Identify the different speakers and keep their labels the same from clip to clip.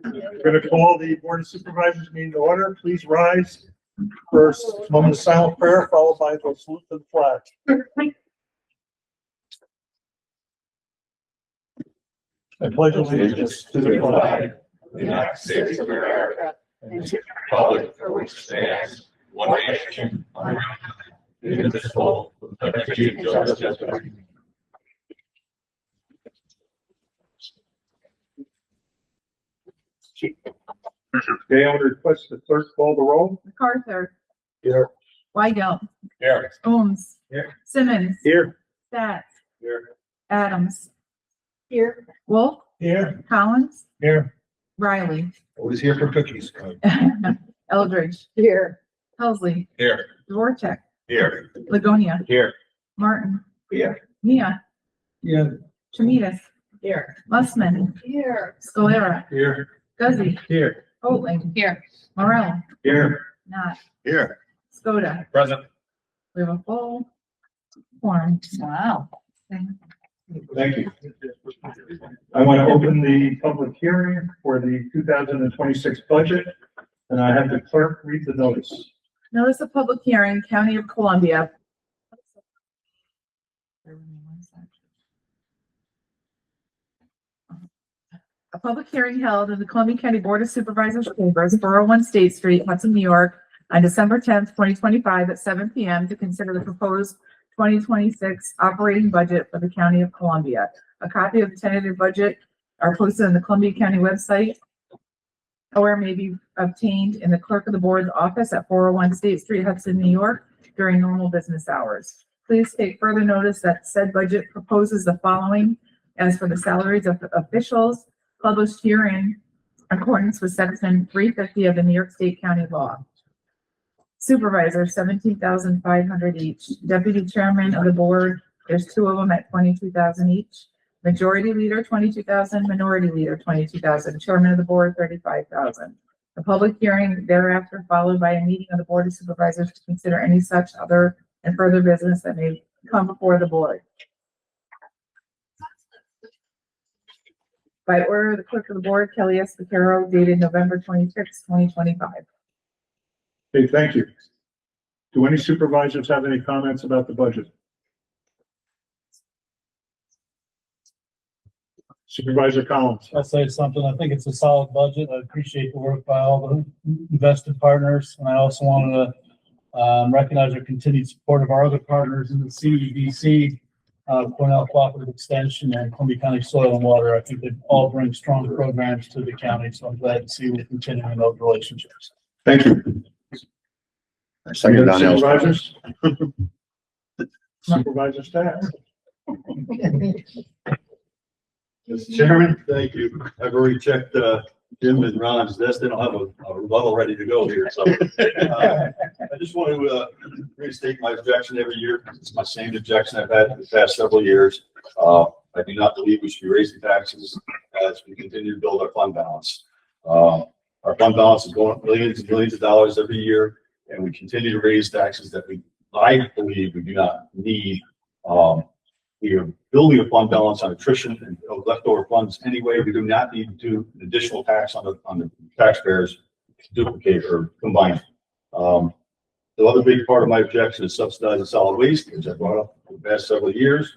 Speaker 1: We're going to call the Board of Supervisors meeting to order. Please rise. First, moment of silent prayer, followed by the salute to the flag. I pledge allegiance to the flag of the United States of America and to the republic for which it stands, one nation, under God, indivisible, with liberty and justice for all. Okay, I would request the clerk call the roll.
Speaker 2: MacArthur.
Speaker 1: Here.
Speaker 2: Weigel.
Speaker 1: Here.
Speaker 2: Ooms.
Speaker 1: Here.
Speaker 2: Simmons.
Speaker 1: Here.
Speaker 2: Stats.
Speaker 1: Here.
Speaker 2: Adams. Here. Wolf.
Speaker 1: Here.
Speaker 2: Collins.
Speaker 1: Here.
Speaker 2: Riley.
Speaker 1: Always here for cookies.
Speaker 2: Eldridge. Here. Helsley.
Speaker 1: Here.
Speaker 2: Dvorak.
Speaker 1: Here.
Speaker 2: Ligonia.
Speaker 1: Here.
Speaker 2: Martin.
Speaker 1: Here.
Speaker 2: Mia.
Speaker 1: Yeah.
Speaker 2: Chemidas.
Speaker 1: Here.
Speaker 2: Mussman. Here. Scalera.
Speaker 1: Here.
Speaker 2: Guzzi.
Speaker 1: Here.
Speaker 2: Hoatling. Here. Morel.
Speaker 1: Here.
Speaker 2: Not.
Speaker 1: Here.
Speaker 2: Skoda.
Speaker 1: Present.
Speaker 2: We have a full quorum. Wow.
Speaker 1: Thank you. I want to open the public hearing for the 2026 budget, and I have the clerk read the notice.
Speaker 2: Notice of public hearing, County of Columbia. A public hearing held in the Columbia County Board of Supervisors chambers, 401 State Street, Hudson, New York, on December 10th, 2025 at 7 p.m. to consider the proposed 2026 operating budget for the County of Columbia. A copy of the tentative budget are posted on the Columbia County website or may be obtained in the clerk of the board's office at 401 State Street, Hudson, New York during normal business hours. Please take further notice that said budget proposes the following as for the salaries of officials published herein in accordance with section 350 of the New York State County law. Supervisor, $17,500 each. Deputy chairman of the board, there's two of them at $22,000 each. Majority leader, $22,000. Minority leader, $22,000. Chairman of the board, $35,000. The public hearing thereafter followed by a meeting of the Board of Supervisors to consider any such other and further business that may come before the board. By order of the clerk of the board, Kelly S. Vaquero, dated November 26, 2025.
Speaker 1: Okay, thank you. Do any supervisors have any comments about the budget? Supervisor Collins.
Speaker 3: I'll say something. I think it's a solid budget. I appreciate the work by all the invested partners. And I also wanted to recognize our continued support of our other partners in the CEDC, Cornell Cooperative Extension, and Columbia County Soil and Water. I think they all bring strong programs to the county. So I'm glad to see we're continuing those relationships.
Speaker 1: Thank you.
Speaker 4: Second, Donnell's.
Speaker 1: Supervisors? Supervisor Stats.
Speaker 4: Mr. Chairman, thank you. I've already checked Jim and Ron's desk. They don't have a rebuttal ready to go here. So I just want to restate my objection every year. It's my same objection I've had for the past several years. I do not believe we should be raising taxes as we continue to build our fund balance. Our fund balance is going up millions and millions of dollars every year, and we continue to raise taxes that I believe we do not need. We are building a fund balance on attrition and leftover funds anyway. We do not need to do an additional tax on the taxpayers to duplicate or combine. The other big part of my objection is subsidizing solid waste, which I brought up for the past several years.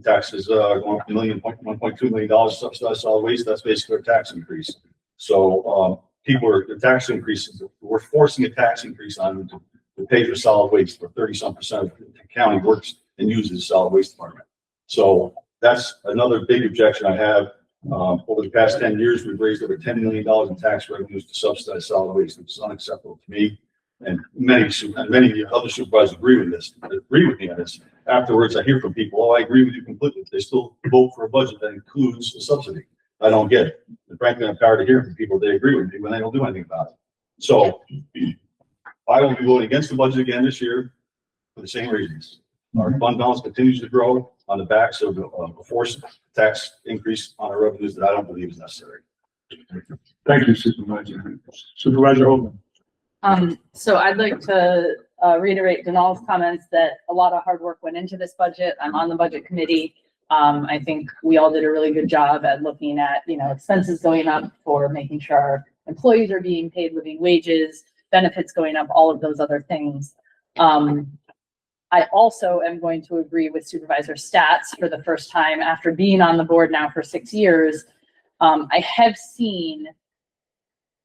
Speaker 4: Taxes going up $1.2 million subsidized solid waste. That's basically a tax increase. So the tax increases, we're forcing a tax increase on them to pay for solid waste for 30% of the county works and uses the solid waste department. So that's another big objection I have. Over the past 10 years, we've raised over $10 million in tax revenues to subsidize solid waste, which is unacceptable to me. And many other supervisors agree with me on this. Afterwards, I hear from people, oh, I agree with you completely. They still vote for a budget that includes a subsidy. I don't get it. And frankly, I'm tired of hearing from people they agree with me when they don't do anything about it. So I will be voting against the budget again this year for the same reasons. Our fund balance continues to grow on the backs of a forced tax increase on our revenues that I don't believe is necessary.
Speaker 1: Thank you, Supervisor. Supervisor Holman.
Speaker 5: So I'd like to reiterate Donald's comments that a lot of hard work went into this budget. I'm on the budget committee. I think we all did a really good job at looking at, expenses going up for making sure our employees are being paid living wages, benefits going up, all of those other things. I also am going to agree with Supervisor Stats for the first time after being on the board now for 6 years. I have seen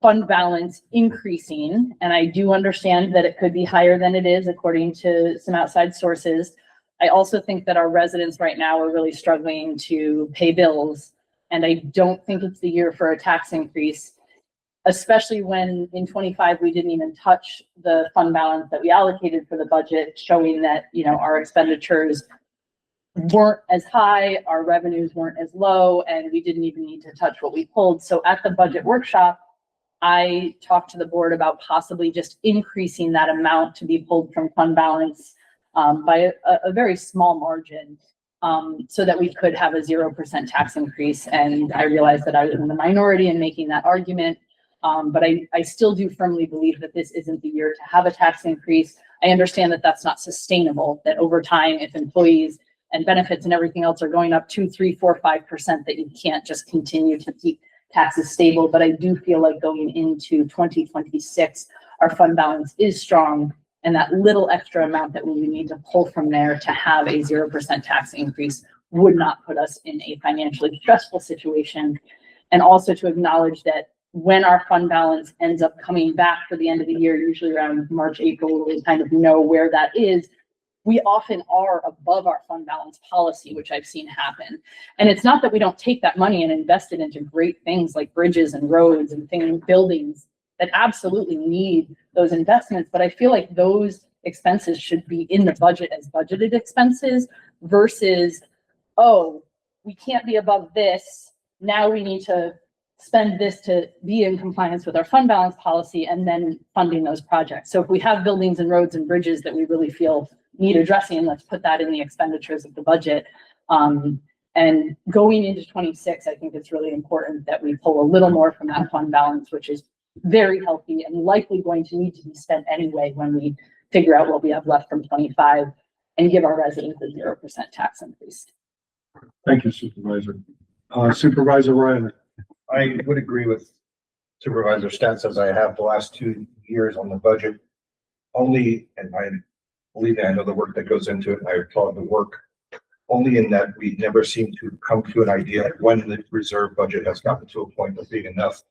Speaker 5: fund balance increasing, and I do understand that it could be higher than it is according to some outside sources. I also think that our residents right now are really struggling to pay bills, and I don't think it's the year for a tax increase, especially when in 25 we didn't even touch the fund balance that we allocated for the budget, showing that, our expenditures weren't as high, our revenues weren't as low, and we didn't even need to touch what we pulled. So at the budget workshop, I talked to the board about possibly just increasing that amount to be pulled from fund balance by a very small margin, so that we could have a 0% tax increase. And I realized that I was in the minority in making that argument. But I still do firmly believe that this isn't the year to have a tax increase. I understand that that's not sustainable, that over time, if employees and benefits and everything else are going up 2, 3, 4, 5%, that you can't just continue to keep taxes stable. But I do feel like going into 2026, our fund balance is strong, and that little extra amount that we would need to pull from there to have a 0% tax increase would not put us in a financially stressful situation. And also to acknowledge that when our fund balance ends up coming back for the end of the year, usually around March, April, we kind of know where that is. We often are above our fund balance policy, which I've seen happen. And it's not that we don't take that money and invest it into great things like bridges and roads and buildings that absolutely need those investments. But I feel like those expenses should be in the budget as budgeted expenses versus, oh, we can't be above this. Now we need to spend this to be in compliance with our fund balance policy and then funding those projects. So if we have buildings and roads and bridges that we really feel need addressing, let's put that in the expenditures of the budget. And going into 26, I think it's really important that we pull a little more from that fund balance, which is very healthy and likely going to need to be spent anyway when we figure out what we have left from 25 and give our residents a 0% tax increase.
Speaker 6: Thank you, Supervisor. Supervisor Riley.
Speaker 7: I would agree with Supervisor Stats as I have the last 2 years on the budget. Only, and I believe I know the work that goes into it, and I applaud the work, only in that we never seem to come to an idea when the reserve budget has gotten to a point of being enough.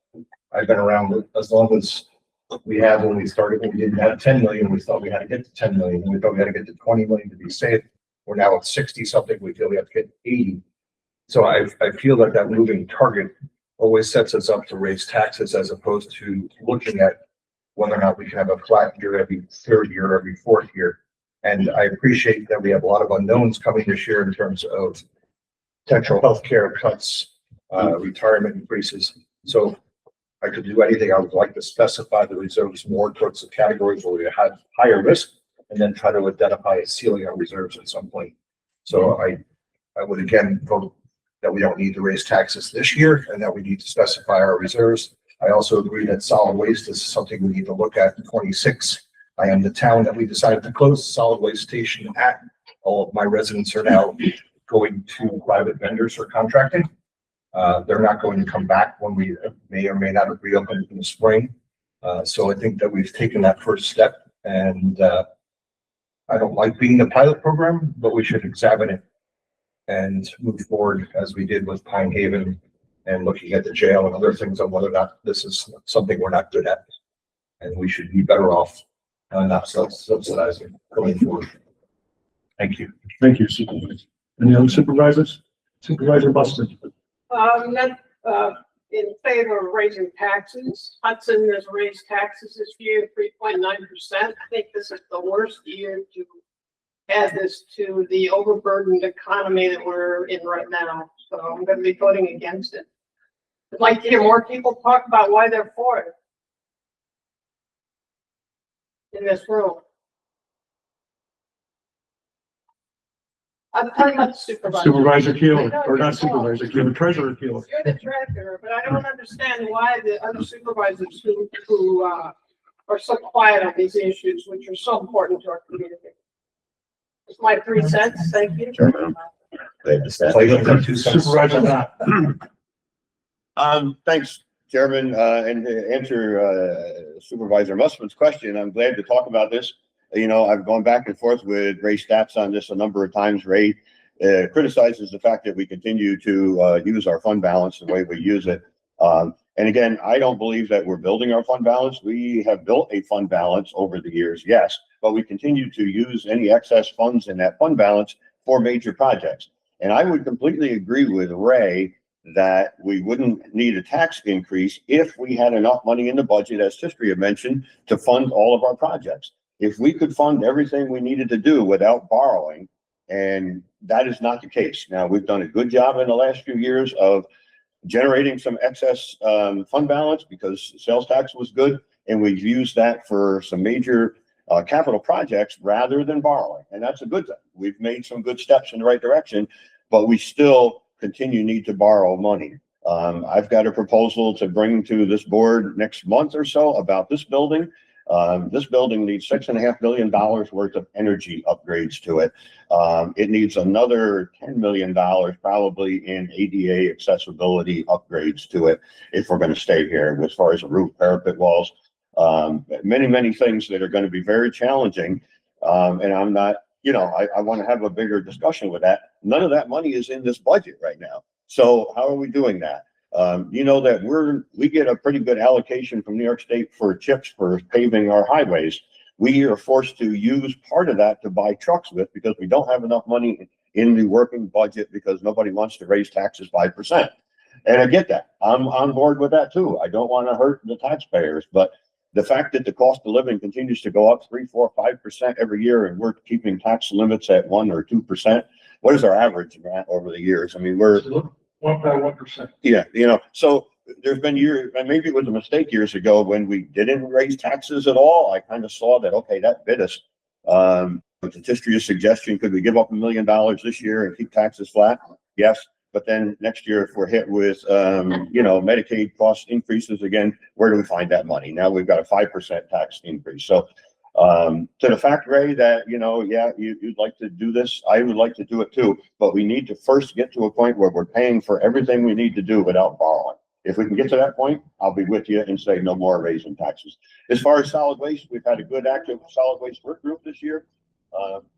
Speaker 7: I've been around as long as we have. When we started, when we didn't have 10 million, we thought we had to get to 10 million. We thought we had to get to 20 million to be safe. We're now at 60 something. We feel we have to get 80. So I feel like that moving target always sets us up to raise taxes as opposed to looking at whether or not we can have a flat year every third year, every fourth year. And I appreciate that we have a lot of unknowns coming this year in terms of potential health care cuts, retirement increases. So I could do anything. I would like to specify the reserves more towards the categories where we had higher risk and then try to identify a ceiling on reserves at some point. So I would again vote that we don't need to raise taxes this year and that we need to specify our reserves. I also agree that solid waste is something we need to look at in 26. I am the town that we decided to close the solid waste station at. All of my residents are now going to private vendors for contracting. They're not going to come back when we may or may not have reopened in the spring. So I think that we've taken that first step, and I don't like being a pilot program, but we should examine it and move forward as we did with Pine Haven and looking at the jail and other things on whether or not this is something we're not good at. And we should be better off not subsidizing going forward. Thank you.
Speaker 6: Thank you, Supervisor. Any other supervisors? Supervisor Buston.
Speaker 8: In favor of raising taxes. Hudson has raised taxes this year 3.9%. I think this is the worst year to add this to the overburdened economy that we're in right now. So I'm going to be voting against it. I'd like to hear more people talk about why they're for it in this room. I'm talking about the supervisor.
Speaker 6: Supervisor Keeler, or not Supervisor Keeler, Treasurer Keeler.
Speaker 8: You're the treasurer, but I don't understand why the other supervisors who are so quiet on these issues, which are so important to our community. It's my 3 cents. Thank you.
Speaker 7: Pledge of 2 cents.
Speaker 6: Supervisor Knott.
Speaker 9: Thanks, Chairman, and to answer Supervisor Musman's question, I'm glad to talk about this. You know, I've gone back and forth with Ray Stats on this a number of times. Ray criticizes the fact that we continue to use our fund balance the way we use it. And again, I don't believe that we're building our fund balance. We have built a fund balance over the years, yes, but we continue to use any excess funds in that fund balance for major projects. And I would completely agree with Ray that we wouldn't need a tax increase if we had enough money in the budget, as history had mentioned, to fund all of our projects. If we could fund everything we needed to do without borrowing, and that is not the case. Now, we've done a good job in the last few years of generating some excess fund balance because sales tax was good, and we've used that for some major capital projects rather than borrowing. And that's a good thing. We've made some good steps in the right direction, but we still need to borrow money. I've got a proposal to bring to this board next month or so about this building. This building needs $6.5 million worth of energy upgrades to it. It needs another $10 million probably in ADA accessibility upgrades to it if we're going to stay here, as far as the roof, parapet walls, many things that are going to be very challenging. And I'm not, you know, I want to have a bigger discussion with that. None of that money is in this budget right now. So how are we doing that? You know that we get a pretty good allocation from New York State for chips for paving our highways. We are forced to use part of that to buy trucks with because we don't have enough money in the working budget because nobody wants to raise taxes 5%. And I get that. I'm on board with that too. I don't want to hurt the taxpayers, but the fact that the cost of living continues to go up 3, 4, 5% every year, and we're keeping tax limits at 1 or 2%. What is our average, Matt, over the years? I mean, we're
Speaker 6: 1.1%.
Speaker 9: Yeah, you know, so there's been years, and maybe it was a mistake years ago when we didn't raise taxes at all. I kind of saw that, okay, that bit us. With the history of suggestion, could we give up $1 million this year and keep taxes flat? Yes. But then next year, if we're hit with, you know, Medicaid cost increases again, where do we find that money? Now we've got a 5% tax increase. So to the fact, Ray, that, you know, yeah, you'd like to do this. I would like to do it too, but we need to first get to a point where we're paying for everything we need to do without borrowing. If we can get to that point, I'll be with you and say no more raising taxes. As far as solid waste, we've had a good active solid waste work group this year.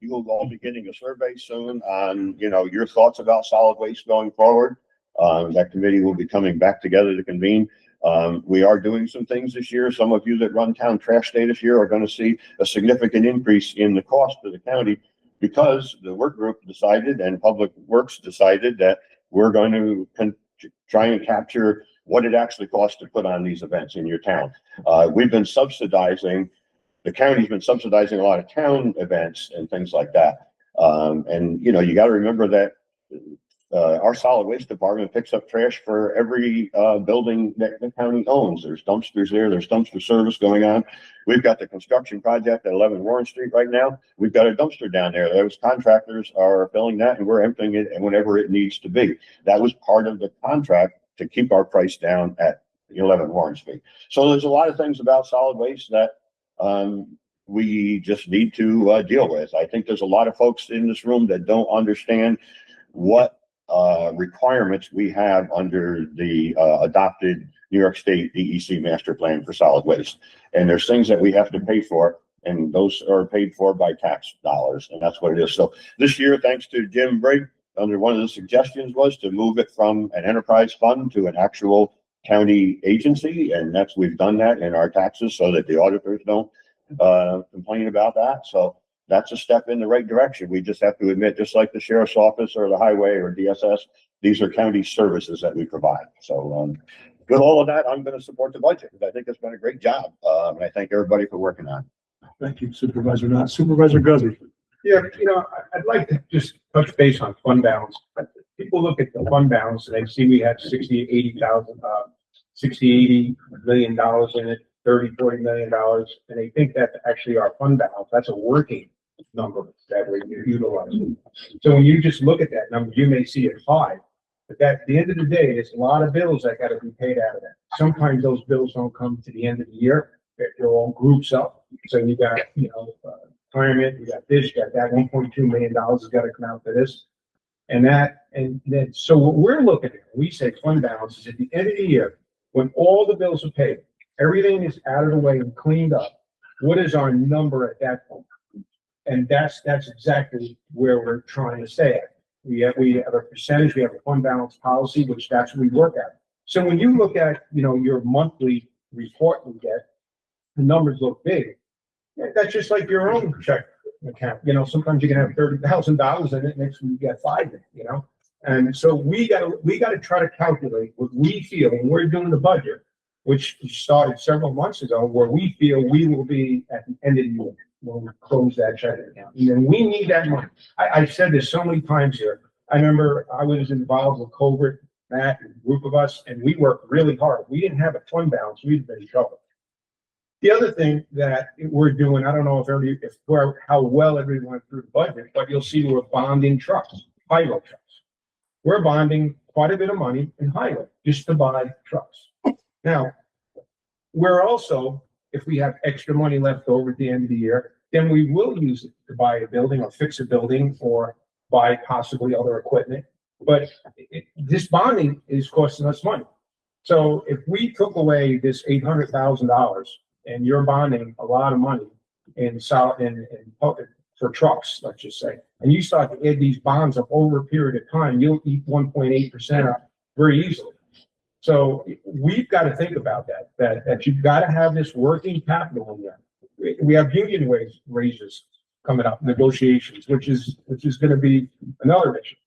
Speaker 9: You will all be getting a survey soon on, you know, your thoughts about solid waste going forward. That committee will be coming back together to convene. We are doing some things this year. Some of you that run town trash day this year are going to see a significant increase in the cost to the county because the work group decided and Public Works decided that we're going to try and capture what it actually costs to put on these events in your town. We've been subsidizing, the county's been subsidizing a lot of town events and things like that. And, you know, you got to remember that our solid waste department picks up trash for every building that the county owns. There's dumpsters there. There's dumpster service going on. We've got the construction project at 11 Warren Street right now. We've got a dumpster down there. Those contractors are filling that and we're emptying it whenever it needs to be. That was part of the contract to keep our price down at 11 Warren Street. So there's a lot of things about solid waste that we just need to deal with. I think there's a lot of folks in this room that don't understand what requirements we have under the adopted New York State DEC master plan for solid waste. And there's things that we have to pay for, and those are paid for by tax dollars, and that's what it is. So this year, thanks to Jim Brigg, under one of the suggestions was to move it from an enterprise fund to an actual county agency, and we've done that in our taxes so that the auditors don't complain about that. So that's a step in the right direction. We just have to admit, just like the sheriff's office or the highway or DSS, these are county services that we provide. So with all of that, I'm going to support the budget because I think it's been a great job. And I thank everybody for working on it.
Speaker 6: Thank you, Supervisor Knott. Supervisor Guzzi.
Speaker 10: Yeah, you know, I'd like to just touch base on fund balance. People look at the fund balance and they see we have $60 million in it, $30-40 million, and they think that's actually our fund balance. That's a working number that we're utilizing. So when you just look at that number, you may see it high, but at the end of the day, there's a lot of bills that got to be paid out of that. Sometimes those bills don't come to the end of the year. They're all groups up. So you got, you know, retirement, you got this, you got that, $1.2 million has got to come out for this. And then, so what we're looking at, we say fund balance is at the end of the year, when all the bills are paid, everything is out of the way and cleaned up. What is our number at that point? And that's exactly where we're trying to stay at. We have a percentage, we have a fund balance policy, which that's what we work at. So when you look at, your monthly report you get, the numbers look big. Yeah, that's just like your own check account. Sometimes you can have $30,000 in it, next week you get $5 million, And so we gotta try to calculate what we feel when we're doing the budget, which started several months ago, where we feel we will be at the end of the year when we close that checking account. And then we need that money. I've said this so many times here. I remember I was involved with COVID, Matt, and a group of us, and we worked really hard. If we didn't have a fund balance, we'd been in trouble. The other thing that we're doing, I don't know how well everyone went through the budget, but you'll see we're bonding trucks, high-low trucks. We're bonding quite a bit of money in high-low just to buy trucks. Now, we're also, if we have extra money left over at the end of the year, then we will use it to buy a building or fix a building or buy possibly other equipment. But this bonding is costing us money. So if we took away this $800,000 and you're bonding a lot of money for trucks, let's just say, and you start to add these bonds up over a period of time, you'll eat 1.8% up very easily. So we've got to think about that you've got to have this working capital in there. We have union raises coming up, negotiations, which is going to be another issue.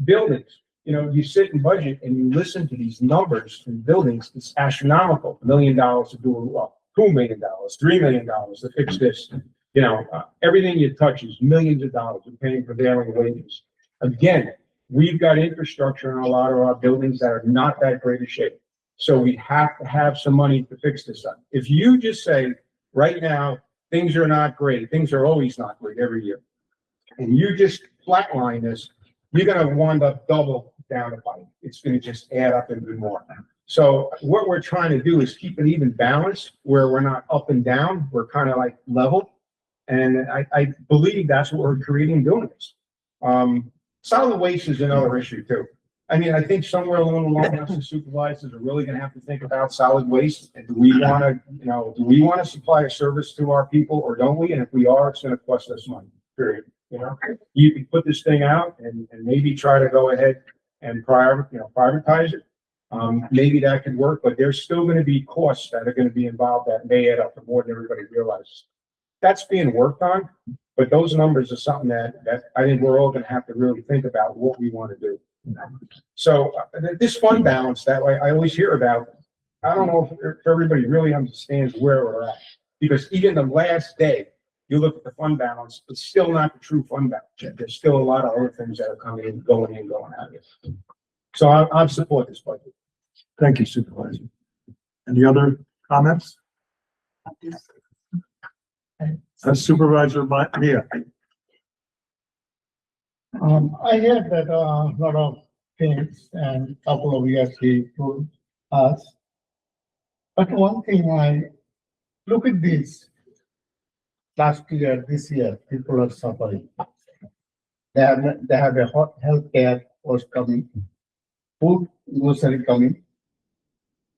Speaker 10: Buildings, you sit in budget and you listen to these numbers in buildings, it's astronomical. $1 million to do a wall, $2 million, $3 million to fix this. Everything you touch is millions of dollars. You're paying prevailing wages. Again, we've got infrastructure in a lot of our buildings that are not that great a shape. So we have to have some money to fix this up. If you just say, right now, things are not great, things are always not great every year, and you just flatline this, you're gonna wind up double down the pipe. It's gonna just add up and do more. So what we're trying to do is keep an even balance where we're not up and down, we're kind of like level. And I believe that's what we're creating doing this. Solid waste is another issue too. I mean, I think somewhere along the line, us as supervisors are really gonna have to think about solid waste. And do we wanna supply a service to our people or don't we? And if we are, it's gonna cost us money, period. You can put this thing out and maybe try to go ahead and privatize it. Maybe that could work, but there's still gonna be costs that are gonna be involved that may add up to more than everybody realizes. That's being worked on, but those numbers are something that I think we're all gonna have to really think about what we wanna do. So this fund balance, that way, I always hear about, I don't know if everybody really understands where we're at. Because even the last day, you look at the fund balance, it's still not the true fund balance yet. There's still a lot of other things that are coming in, going out. So I support this budget.
Speaker 6: Thank you, Supervisor. Any other comments? Supervisor Mia.
Speaker 11: I heard that lot of things and couple of years he told us. But one thing I look at this last year, this year, people are suffering. They have a hot healthcare was coming, food grocery coming.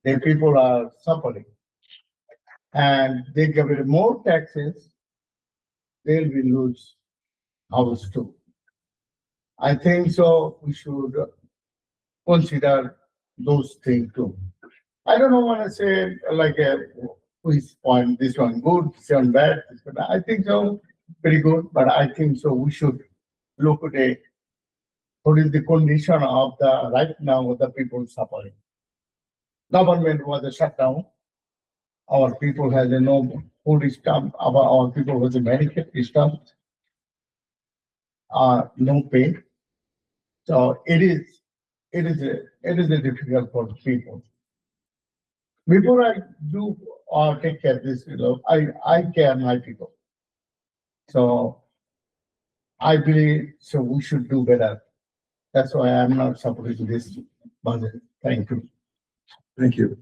Speaker 11: Then people are suffering. And they give it more taxes, they will lose house too. I think so we should consider those things too. I don't know what I say like which one, this one good, this one bad. I think so, very good, but I think so we should look at what is the condition of the right now the people suffering. Government was a shutdown. Our people has no food stamp. Our people has a Medicaid stamp. No pay. So it is a difficult for people. Before I do take care of this, I care my people. So I believe so we should do better. That's why I'm not supporting this budget. Thank you.
Speaker 6: Thank you.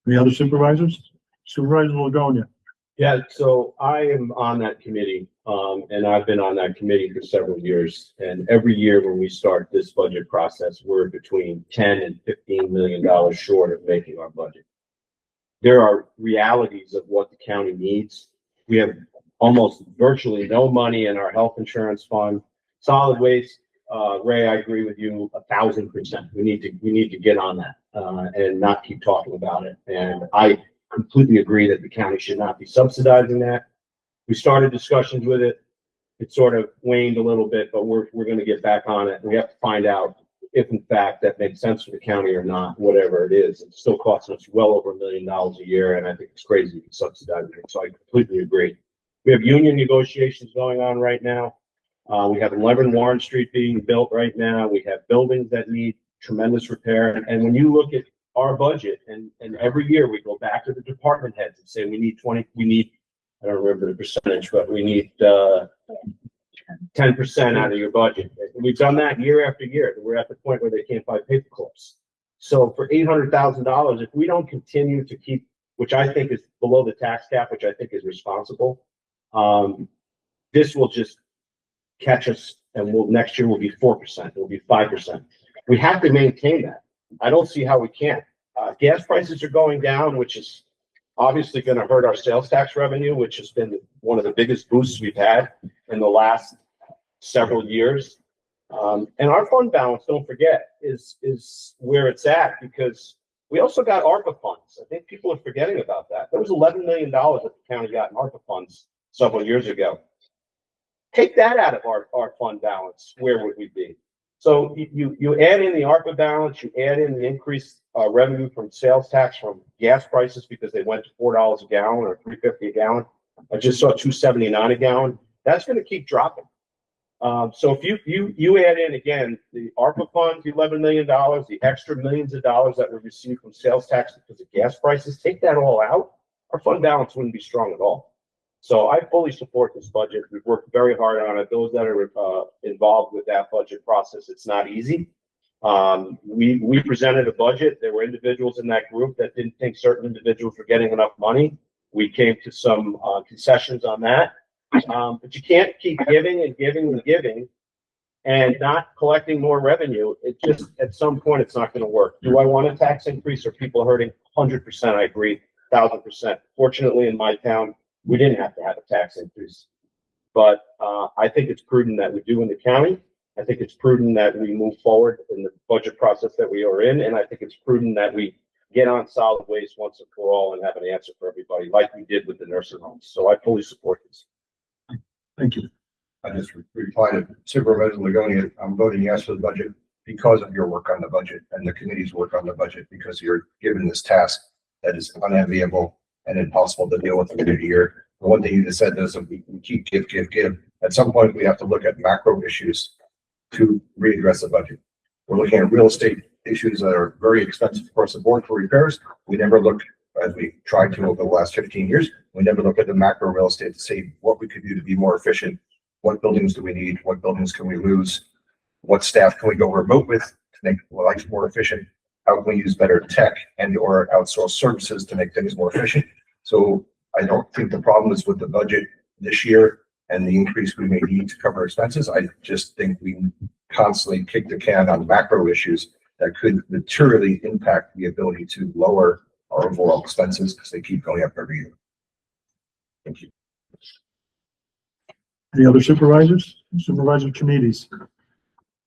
Speaker 6: Any other supervisors? Supervisor Ligonia.
Speaker 12: Yeah, so I am on that committee.
Speaker 10: And I've been on that committee for several years. And every year when we start this budget process, we're between 10 and $15 million short of making our budget. There are realities of what the county needs. We have almost virtually no money in our health insurance fund. Solid waste, Ray, I agree with you 1,000%. We need to get on that and not keep talking about it. And I completely agree that the county should not be subsidizing that. We started discussions with it. It sort of waned a little bit, but we're going to get back on it. We have to find out if in fact that makes sense for the county or not, whatever it is. It still costs us well over $1 million a year, and I think it's crazy to subsidize it. So I completely agree. We have union negotiations going on right now. We have 11 Warren Street being built right now. We have buildings that need tremendous repair. And when you look at our budget, and every year we go back to the department heads and say, we need, I don't remember the percentage, but we need 10% out of your budget. We've done that year after year. We're at the point where they can't buy paper clips. So for $800,000, if we don't continue to keep, which I think is below the tax cap, which I think is responsible, this will just catch us, and next year will be 4%. Will be 5%. We have to maintain that. I don't see how we can't. Gas prices are going down, which is obviously going to hurt our sales tax revenue, which has been one of the biggest boosts we've had in the last several years. And our fund balance, don't forget, is where it's at, because we also got ARPA funds. I think people are forgetting about that. There was $11 million that the county got in ARPA funds several years ago. Take that out of our fund balance, where would we be? So you add in the ARPA balance, you add in the increased revenue from sales tax from gas prices because they went to $4 a gallon or $3.50 a gallon. I just saw $2.79 a gallon. That's going to keep dropping. So if you add in again the ARPA funds, the $11 million, the extra millions of dollars that were received from sales tax because of gas prices, take that all out, our fund balance wouldn't be strong at all. So I fully support this budget. We've worked very hard on it. Those that are involved with that budget process, it's not easy. We presented a budget. There were individuals in that group that didn't think certain individuals were getting enough money. We came to some concessions on that. But you can't keep giving and giving and giving and not collecting more revenue. It just, at some point, it's not going to work. Do I want a tax increase? Or people hurting? 100%, I agree, 1,000%. Fortunately, in my town, we didn't have to have a tax increase. But I think it's prudent that we do in the county. I think it's prudent that we move forward in the budget process that we are in. And I think it's prudent that we get on solid waste once and for all and have an answer for everybody, like we did with the nursing homes. So I fully support this.
Speaker 6: Thank you.
Speaker 7: I just replied to Supervisor Ligonia. I'm voting yes for the budget because of your work on the budget and the committee's work on the budget, because you're given this task that is unenviable and impossible to deal with in a year. The one thing you just said is that we keep give. At some point, we have to look at macro issues to readdress the budget. We're looking at real estate issues that are very expensive across the board for repairs. We never looked, as we tried to over the last 15 years, we never looked at the macro real estate to see what we could do to be more efficient. What buildings do we need? What buildings can we lose? What staff can we go remote with to make life more efficient? How can we use better tech and or outsource services to make things more efficient? So I don't think the problem is with the budget this year and the increase we may need to cover expenses. I just think we constantly kick the can on macro issues that could materially impact the ability to lower our overall expenses because they keep going up every year. Thank you.
Speaker 6: Any other supervisors? Supervisor committees?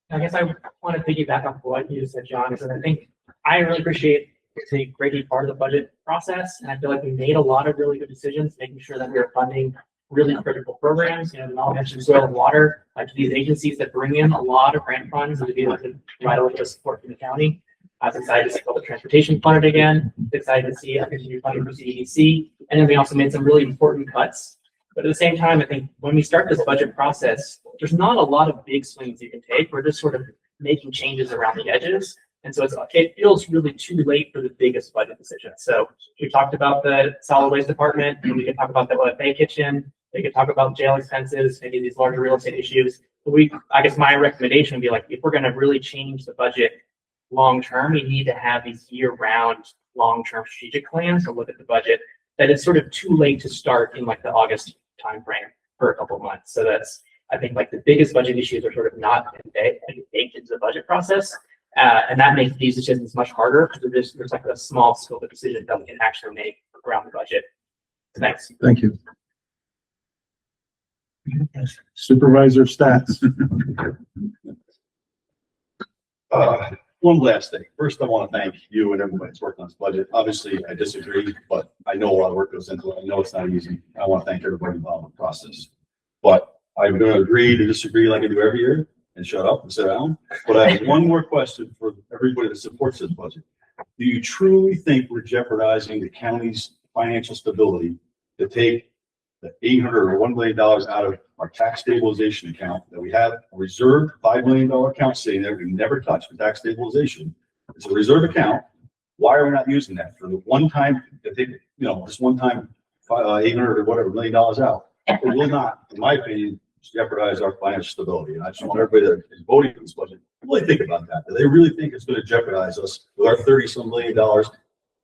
Speaker 12: I guess I want to piggyback off what you just said, John, because I think I really appreciate it's a great part of the budget process. And I feel like we made a lot of really good decisions, making sure that we are funding really critical programs. You know, I'll mention soil and water, like these agencies that bring in a lot of grant funds and to be able to provide a little bit of support from the county. I was excited to see public transportation funded again, excited to see a continued funding for CDC. And then we also made some really important cuts. But at the same time, I think when we start this budget process, there's not a lot of big swings you can take. We're just sort of making changes around the edges. And so it feels really too late for the biggest budget decision. So we talked about the solid waste department, and we can talk about the OFA kitchen. We can talk about jail expenses, maybe these larger real estate issues. But I guess my recommendation would be like, if we're going to really change the budget long term, we need to have these year-round long-term strategic plans to look at the budget. That it's sort of too late to start in like the August timeframe. for a couple of months. So that's, I think, like the biggest budget issues are sort of not baked into the budget process. And that makes these decisions much harder because there's like a small scope of decision that we can actually make around the budget. Thanks.
Speaker 6: Thank you. Supervisor Stats.
Speaker 4: One last thing. First, I want to thank you and everybody that's worked on this budget. Obviously, I disagree, but I know a lot of work goes into it. I know it's not easy. I want to thank everybody involved in the process. But I'm going to agree to disagree like I do every year and shut up and sit down. But I have one more question for everybody that supports this budget. Do you truly think we're jeopardizing the county's financial stability to take the $800 or $1 million out of our tax stabilization account that we have a reserved $5 million account sitting there we never touch for tax stabilization? It's a reserve account. Why are we not using that for the one time to take, this one time $800 or whatever $1 million out? It will not, in my opinion, jeopardize our financial stability. And I just want everybody that is voting for this budget to really think about that. Do they really think it's going to jeopardize us with our $30-some million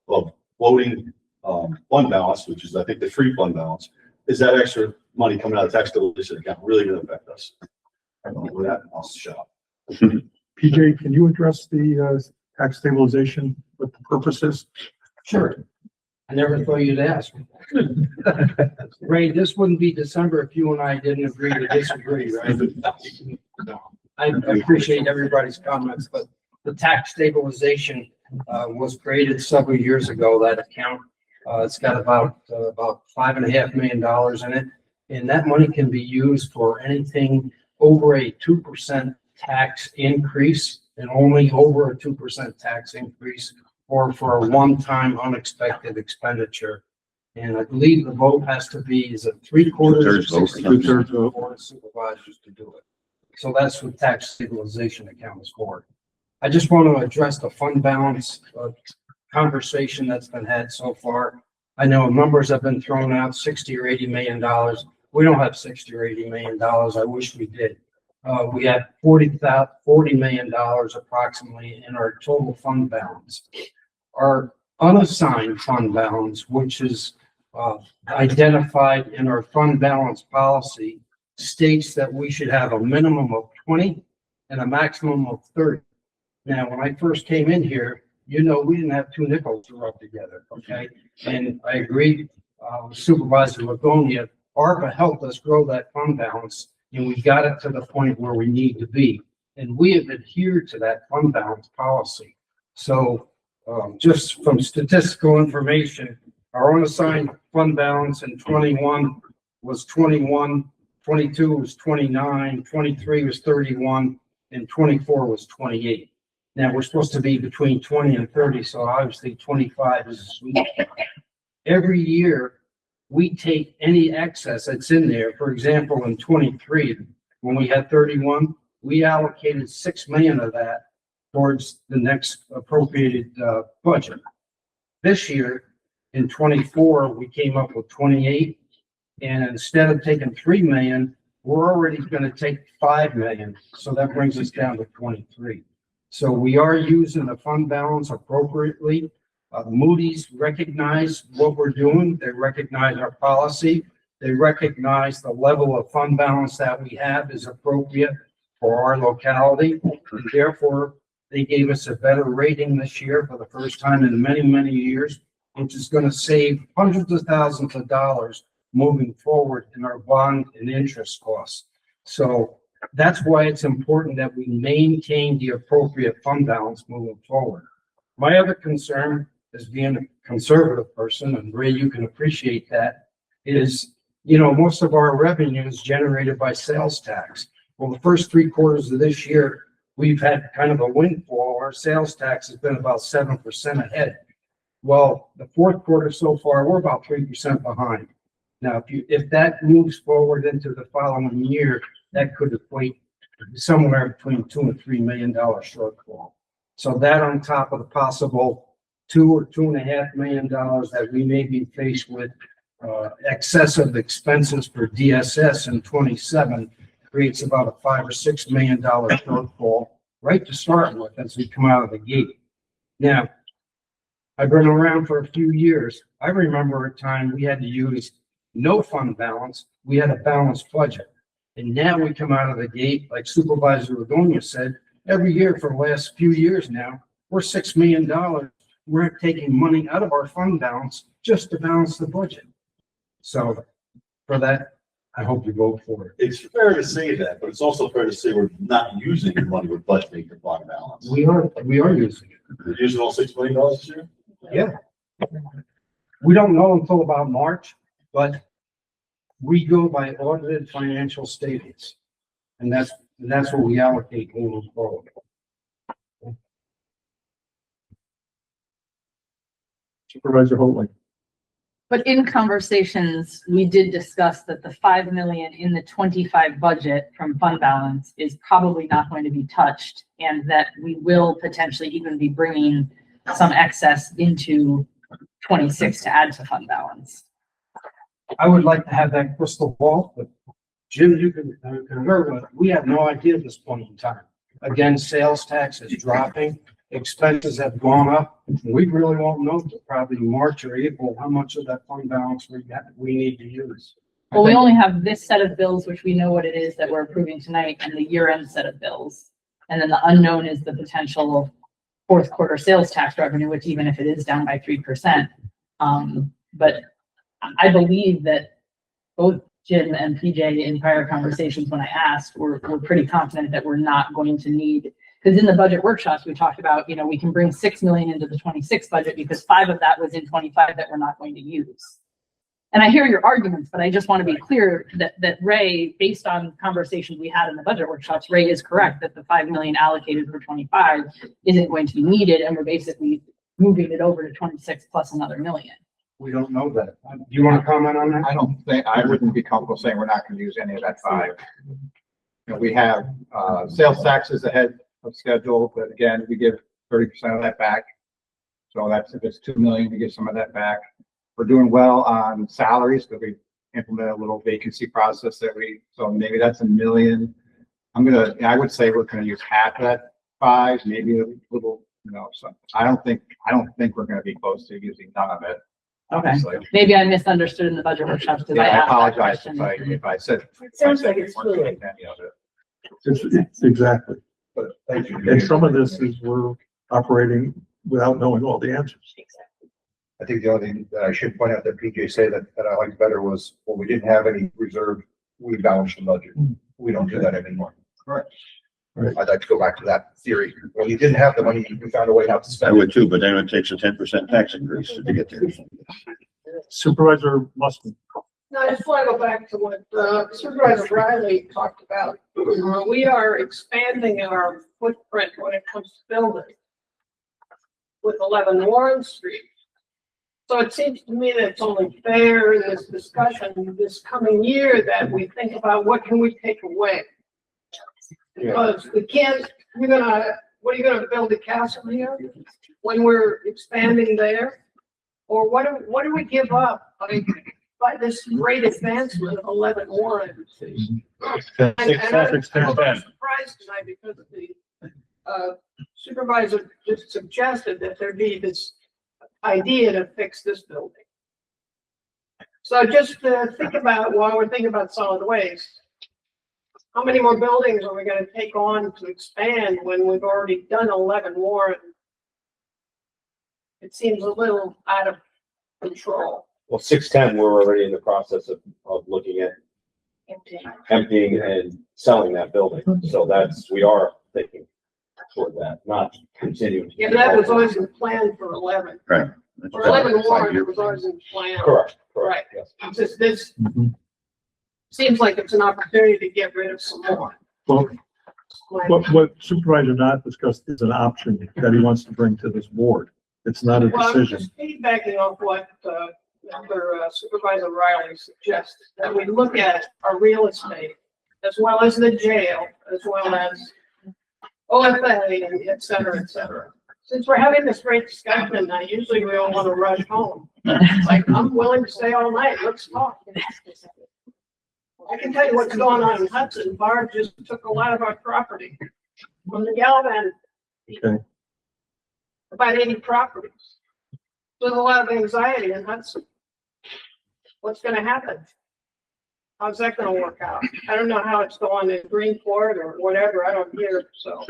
Speaker 4: of floating fund balance, which is, I think, the free fund balance? Is that extra money coming out of tax stabilization account really going to affect us? With that, I'll shut up.
Speaker 6: PJ, can you address the tax stabilization, what the purpose is?
Speaker 13: Sure. I never thought you'd ask. Ray, this wouldn't be December if you and I didn't agree to disagree, right? I appreciate everybody's comments, but the tax stabilization was created several years ago, that account. It's got about $5.5 million in it. And that money can be used for anything over a 2% tax increase and only over a 2% tax increase, or for a one-time unexpected expenditure. And I believe the vote has to be, is it 3/4
Speaker 9: vote,
Speaker 13: 2/3 of the board of supervisors to do it. So that's what tax stabilization account is for. I just want to address the fund balance conversation that's been had so far. I know numbers have been thrown out, $60 or $80 million. We don't have $60 or $80 million. I wish we did. We have $40 million approximately in our total fund balance. Our unassigned fund balance, which is identified in our fund balance policy, states that we should have a minimum of 20 and a maximum of 30. Now, when I first came in here, we didn't have two nickels to rub together, okay? And I agree with Supervisor Livonia. ARPA helped us grow that fund balance, and we got it to the point where we need to be. And we have adhered to that fund balance policy. So just from statistical information, our unassigned fund balance in 21 was 21, 22 was 29, 23 was 31, and 24 was 28. Now, we're supposed to be between 20 and 30, so obviously 25 is a sweet spot. Every year, we take any excess that's in there. For example, in 23, when we had 31, we allocated $6 million of that towards the next appropriated budget. This year, in 24, we came up with 28, and instead of taking $3 million, we're already going to take $5 million. So that brings us down to 23. So we are using the fund balance appropriately. Moody's recognize what we're doing. They recognize our policy. They recognize the level of fund balance that we have is appropriate for our locality. And therefore, they gave us a better rating this year for the first time in many, many years, which is going to save hundreds of thousands of dollars moving forward in our bond and interest costs. So that's why it's important that we maintain the appropriate fund balance moving forward. My other concern, as being a conservative person, and Ray, you can appreciate that, is, most of our revenue is generated by sales tax. Well, the first 3 quarters of this year, we've had kind of a windfall. Our sales tax has been about 7% ahead. Well, the 4th quarter so far, we're about 3% behind. Now, if that moves forward into the following year, that could equate somewhere between $2 and $3 million shortfall. So that on top of the possible $2 or $2.5 million that we may be faced with excessive expenses for DSS in 27 creates about a $5 or $6 million shortfall right to start with as we come out of the gate. Now, I've been around for a few years. I remember a time we had to use no fund balance, we had a balanced budget. And now we come out of the gate, like Supervisor Ladonia said, every year for the last few years now, we're $6 million. We're taking money out of our fund balance just to balance the budget. So for that, I hope you vote for it.
Speaker 4: It's fair to say that, but it's also fair to say we're not using the money we're budgeting for fund balance.
Speaker 13: We are using it.
Speaker 4: We're using all $6 million this year?
Speaker 13: Yeah. We don't know until about March, but we go by audited financial statements. And that's what we allocate moving forward.
Speaker 6: Supervisor Holding.
Speaker 5: But in conversations, we did discuss that the 5 million in the 25 budget from fund balance is probably not going to be touched, and that we will potentially even be bringing some excess into 26 to add to fund balance.
Speaker 13: I would like to have that crystal ball, but Jim, you can concur with, we have no idea at this point in time. Again, sales tax is dropping, expenses have gone up. We really won't know till probably March or April how much of that fund balance we need to use.
Speaker 5: Well, we only have this set of bills, which we know what it is that we're approving tonight, and the year-end set of bills. And then the unknown is the potential fourth quarter sales tax revenue, which even if it is down by 3%. But I believe that both Jim and PJ in prior conversations when I asked, we're pretty confident that we're not going to need, because in the budget workshops, we talked about, you know, we can bring 6 million into the 26 budget because 5 of that was in 25 that we're not going to use. And I hear your arguments, but I just want to be clear that Ray, based on conversations we had in the budget workshops, Ray is correct that the 5 million allocated for 25 isn't going to be needed, and we're basically moving it over to 26 plus another million.
Speaker 13: We don't know that. Do you want to comment on that?
Speaker 10: I don't think, I wouldn't be comfortable saying we're not gonna use any of that 5. You know, we have, sales taxes ahead of schedule, but again, we give 30% of that back. So that's, if it's 2 million, we give some of that back. We're doing well on salaries, because we implemented a little vacancy process so maybe that's 1 million. I would say we're gonna use half of that 5, maybe a little, you know, so I don't think we're gonna be close to using none of it.
Speaker 5: Okay,
Speaker 10: Obviously.
Speaker 5: maybe I misunderstood in the budget workshops because
Speaker 10: Yeah,
Speaker 5: I
Speaker 10: I
Speaker 5: asked that
Speaker 10: apologize
Speaker 5: question.
Speaker 10: if I said.
Speaker 8: It sounds like it's
Speaker 10: we're doing
Speaker 8: fluid.
Speaker 10: any of it.
Speaker 6: It's exactly.
Speaker 10: But thank you.
Speaker 6: And some of this is we're operating without knowing all the answers.
Speaker 7: I think the only thing that I should point out that PJ said that I liked better was, when we didn't have any reserve, we balanced the budget. We don't do that anymore.
Speaker 10: Correct.
Speaker 6: Right.
Speaker 7: I'd like to go back to that theory. When you didn't have the money, you found a way not to
Speaker 9: I
Speaker 7: spend it.
Speaker 9: would too, but then it takes a 10% tax increase to get there.
Speaker 6: Supervisor Mustin.
Speaker 8: No, I just want to go back to what Supervisor Riley talked about. We are expanding our footprint when it comes to building with 11 Warren Street. So it seems to me that it's only fair in this discussion this coming year that we think about what can we take away? Because we can't, what are you gonna build a castle here when we're expanding there? Or what do we give up by this great advancement of 11 Warren? And I'm surprised tonight because the supervisor just suggested that there be this idea to fix this building. So just think about, while we're thinking about solid waste, how many more buildings are we gonna take on to expand when we've already done 11 Warren? It seems a little out of control.
Speaker 1: Well, 610, we're already in the process of looking at emptying and selling that building. So we are thinking toward that, not continuing.
Speaker 8: Yeah, but that was always in plan for 11.
Speaker 9: Right.
Speaker 8: For 11 Warren, it was always in plan.
Speaker 1: Correct,
Speaker 8: Right.
Speaker 1: yes.
Speaker 8: It's just this seems like it's an opportunity to get rid of some more.
Speaker 6: Well, what Supervisor Knott discussed is an option that he wants to bring to this board. It's not a
Speaker 8: Well, I'm
Speaker 6: decision.
Speaker 8: just piggybacking off what Supervisor Riley suggested, that we look at our real estate as well as the jail, as well as OFA and et cetera, et cetera. Since we're having this great discussion tonight, usually we all want to rush home. It's like, I'm willing to stay all night, let's talk. I can tell you what's going on in Hudson. Barb just took a lot of our property from the Galvin.
Speaker 6: Okay.
Speaker 8: About 80 properties. There's a lot of anxiety in Hudson. what's gonna happen? How's that gonna work out? I don't know how it's going in Greenport or whatever, I don't hear, so.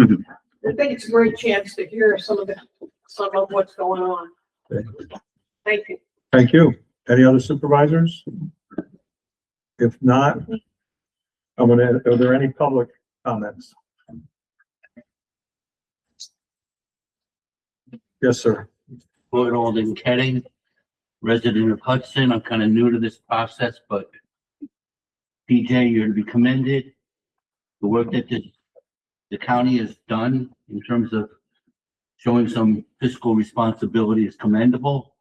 Speaker 8: I think it's a great chance to hear some of what's going on. Thank you.
Speaker 6: Thank you. Any other supervisors? If not, are there any public comments? Yes, sir.
Speaker 14: Lloyd Alden Ketting, resident of Hudson. I'm kind of new to this process, but PJ, you're to be commended. The work that the county has done in terms of showing some fiscal responsibility is commendable.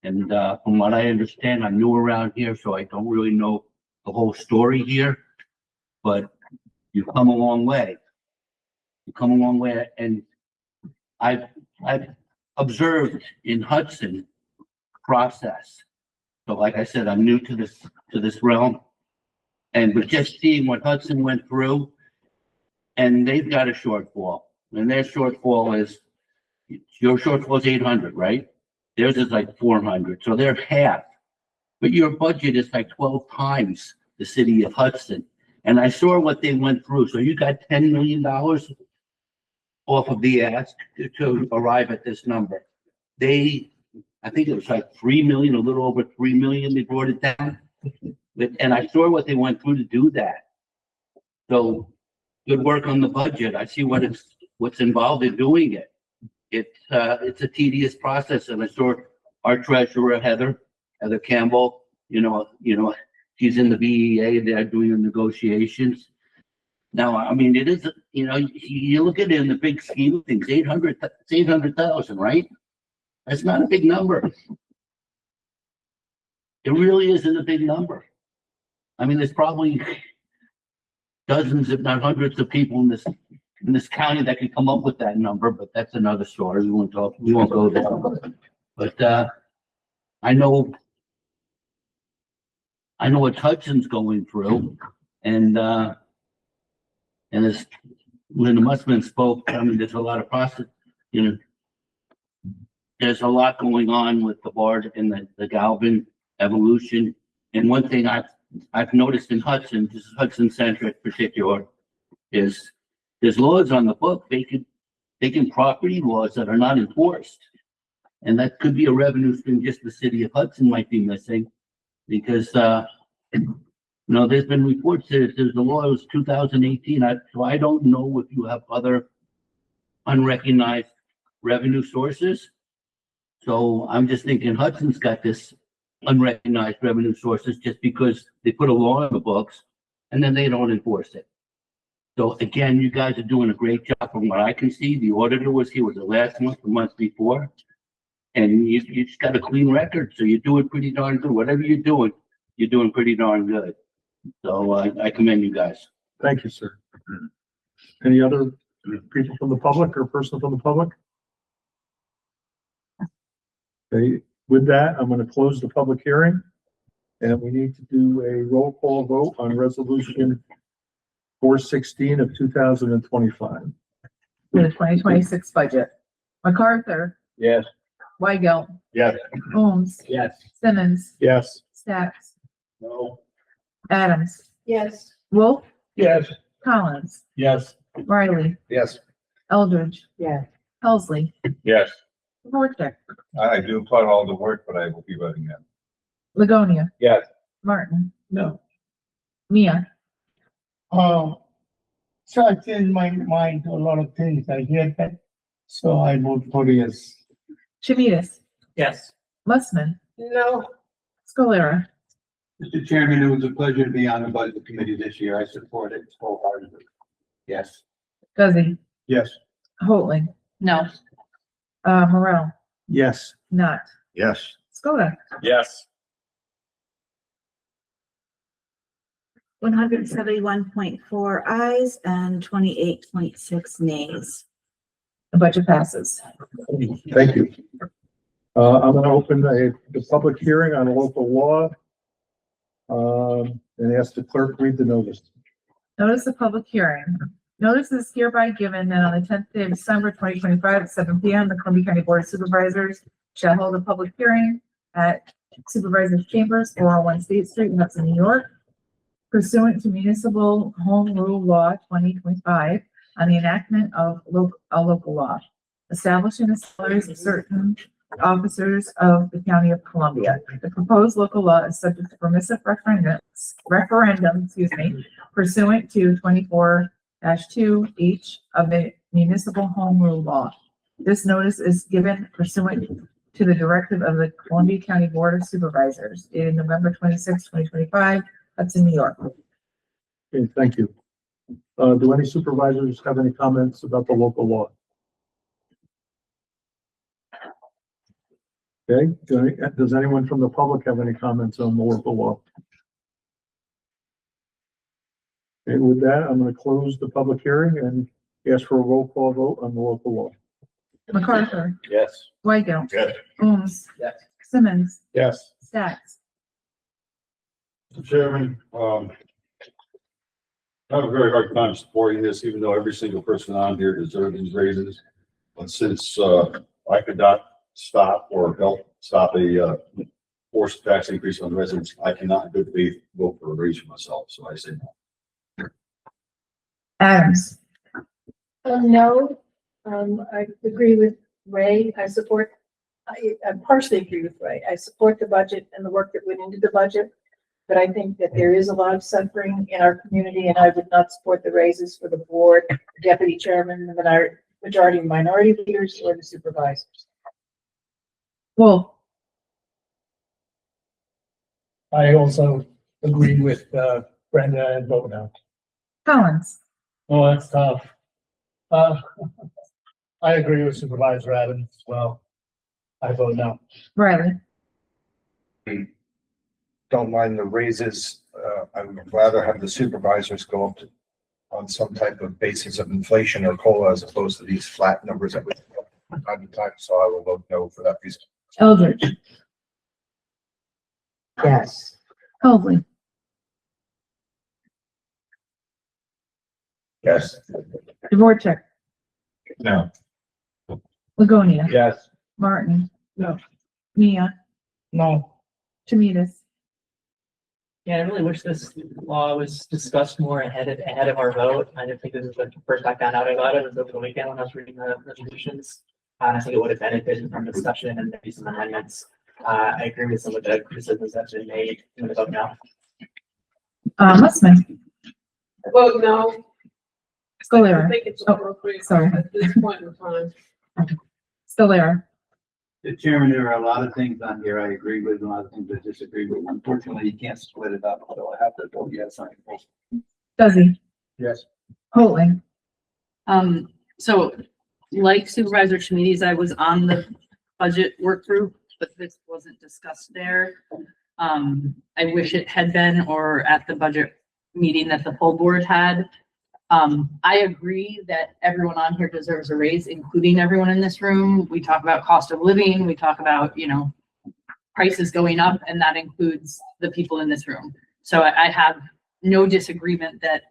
Speaker 14: And from what I understand, I'm new around here, so I don't really know the whole story here. But you've come a long way. You've come a long way, and I've observed in Hudson process. So like I said, I'm new to this realm. But just seeing what Hudson went through, and they've got a shortfall. And their shortfall is, your shortfall is 800, right? Theirs is like 400, so they're half. But your budget is like 12 times the city of Hudson. And I saw what they went through. So you got $10 million off of the ask to arrive at this number. I think it was like 3 million, a little over 3 million, they brought it down. And I saw what they went through to do that. So good work on the budget. I see what's involved in doing it. It's a tedious process, and I saw our treasurer, Heather Campbell, she's in the BEA, they're doing the negotiations. Now, I mean, it is, you look at it in the big scheme of things, 800,000, right? That's not a big number. It really isn't a big number. I mean, there's probably dozens, if not hundreds of people in this county that could come up with that number, but that's another story. We won't go there. But I know what Hudson's going through, and as Linda Musman spoke, I mean, there's a lot of process, there's a lot going on with the BART and the Galvin evolution. And one thing I've noticed in Hudson, this is Hudson centric particular, is there's laws on the book, vacant property laws that are not enforced. And that could be a revenue stream just the city of Hudson might be missing, because there's been reports that there's the law was 2018. So I don't know if you have other unrecognized revenue sources. So I'm just thinking Hudson's got this unrecognized revenue sources just because they put a law in the books and then they don't enforce it. So again, you guys are doing a great job from what I can see. The auditor was here, was it last month, the month before? And you just got a clean record, so you're doing pretty darn good. Whatever you're doing pretty darn good. So I commend you guys.
Speaker 6: Thank you, sir. Any other people from the public or person from the public? Okay, with that, I'm going to close the public hearing, and we need to do a roll call vote on resolution 416 of 2025.
Speaker 2: For the 2026 budget. MacArthur,
Speaker 6: Yes.
Speaker 2: Weigel,
Speaker 9: Yes.
Speaker 2: Holmes,
Speaker 6: Yes.
Speaker 2: Simmons,
Speaker 6: Yes.
Speaker 2: Stacks,
Speaker 6: No.
Speaker 2: Adams,
Speaker 8: Yes.
Speaker 2: Wolf,
Speaker 6: Yes.
Speaker 2: Collins,
Speaker 6: Yes.
Speaker 2: Riley,
Speaker 7: Yes.
Speaker 2: Eldridge,
Speaker 8: Yeah.
Speaker 2: Helsley,
Speaker 9: Yes.
Speaker 2: Vortex,
Speaker 4: I do applaud all the work, but I will be voting no.
Speaker 2: Ligonia.
Speaker 6: Yes.
Speaker 2: Martin,
Speaker 6: No.
Speaker 2: Mia,
Speaker 11: So I changed my mind to a lot of things. I hear that. So I vote for yes.
Speaker 2: Chimidas,
Speaker 12: Yes.
Speaker 2: Mussman,
Speaker 8: No.
Speaker 2: Scalera,
Speaker 13: Mr. Chairman, it was a pleasure to be on the budget committee this year. I support it wholeheartedly. Yes.
Speaker 2: Guzzi,
Speaker 6: Yes.
Speaker 2: Holtling,
Speaker 5: No.
Speaker 2: Morel,
Speaker 6: Yes.
Speaker 2: Not,
Speaker 9: Yes.
Speaker 2: Skoda,
Speaker 9: Yes.
Speaker 15: 171.4 ayes and 28.6 nays.
Speaker 2: the budget passes.
Speaker 6: Thank you. I'm going to open the public hearing on a local law. And ask the clerk read the notice.
Speaker 2: Notice of public hearing. Notice is hereby given that on the 10th day of December 2025 at 7 p.m., the Columbia County Board of Supervisors shall hold a public hearing at Supervisors Chambers, 401 State Street, Hudson, New York, pursuant to Municipal Home Rule Law 2025 on the enactment of a local law, establishing the salaries of certain officers of the County of Columbia. The proposed local law is subject to permissive referendum, pursuant to 24-2H of the Municipal Home Rule Law. This notice is given pursuant to the directive of the Columbia County Board of Supervisors dated November 26, 2025, Hudson, New York.
Speaker 6: Okay, thank you. Do any supervisors have any comments about the local law? Okay, does anyone from the public have any comments on the local law? Okay, with that, I'm going to close the public hearing and ask for a roll call vote on the local law.
Speaker 2: MacArthur,
Speaker 4: Yes.
Speaker 2: Weigel,
Speaker 9: Yes.
Speaker 2: Ooms,
Speaker 10: Yes.
Speaker 2: Simmons,
Speaker 4: Yes.
Speaker 2: Stacks.
Speaker 4: Mr. Chairman, I have a very hard time supporting this, even though every single person on here deserves these raises. But since, I could not stop or help stop a, forced tax increase on residents, I cannot in good faith vote for a raise for myself, so I say no.
Speaker 2: Adams,
Speaker 16: No, I agree with Ray. I partially agree with Ray. I support the budget and the work that went into the budget. But I think that there is a lot of suffering in our community, and I would not support the raises for the board, deputy chairman, the majority and minority leaders, or the supervisors.
Speaker 2: Wolf,
Speaker 3: I also agree with, Brenda and vote no.
Speaker 2: Collins,
Speaker 3: Oh, that's tough. I agree with Supervisor Adams as well. I vote no.
Speaker 2: Riley,
Speaker 7: Don't mind the raises. I would rather have the supervisors go up to, on some type of basis of inflation or COLA as opposed to these flat numbers that we from time to time. So I will vote no for that reason.
Speaker 2: Eldridge,
Speaker 16: Yes.
Speaker 2: Hoadley,
Speaker 7: Yes.
Speaker 2: Dvorak,
Speaker 4: No.
Speaker 2: Ligonia,
Speaker 4: Yes.
Speaker 2: Martin.
Speaker 3: No.
Speaker 2: Mia,
Speaker 3: No.
Speaker 2: Chamidas.
Speaker 12: Yeah, I really wish this law was discussed more ahead of our vote. I didn't think this was the first I found out about it. It was over the weekend when I was reading the resolutions. And I think it would have benefited from discussion and maybe some amendments. I agree with some of the criticisms that's been made in the vote now.
Speaker 2: Mussman,
Speaker 8: Vote no. I
Speaker 2: Scalera,
Speaker 8: think it's
Speaker 2: Oh,
Speaker 8: appropriate
Speaker 2: sorry.
Speaker 8: at this point in time.
Speaker 2: Scalera,
Speaker 17: The chairman, there are a lot of things on here I agree with, and a lot of things I disagree with. Unfortunately, you can't split it up, so I have to vote yes on it.
Speaker 2: Duzzy,
Speaker 10: Yes.
Speaker 2: Holding,
Speaker 5: So like Supervisor Chamides, I was on the budget work group, but this wasn't discussed there. I wish it had been, or at the budget meeting that the full board had. I agree that everyone on here deserves a raise, including everyone in this room. We talk about cost of living, we talk about, prices going up, and that includes the people in this room. So I have no disagreement that